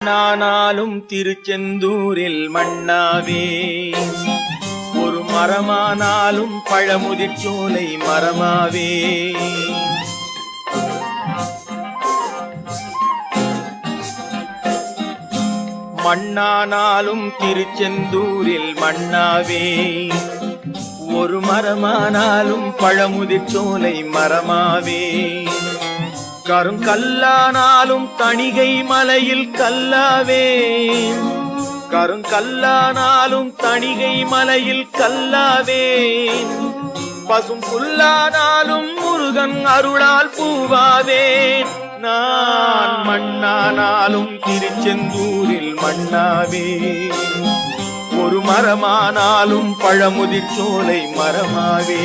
நானாலும் திருச்செந்தூரில் மண்ணாவே, ஒரு மரமானாலும் பழமுதிர்ச்சோலை மரமாவே. மண்ணானாலும் திருச்செந்தூரில் மண்ணாவே, ஒரு மரமானாலும் பழமுதிர்ச்சோலை மரமாவே. கருங்கல்லானாலும் தணிகை மலையில் கல்லாவே, கருங்கல்லானாலும் தணிகை மலையில் கல்லாவே. பசும் புல்லானாலும் முருகன் அருளால் பூவாவே. நான் மண்ணானாலும் திருச்செந்தூரில் மண்ணாவே, ஒரு மரமானாலும் பழமுதிர்ச்சோலை மரமாவே.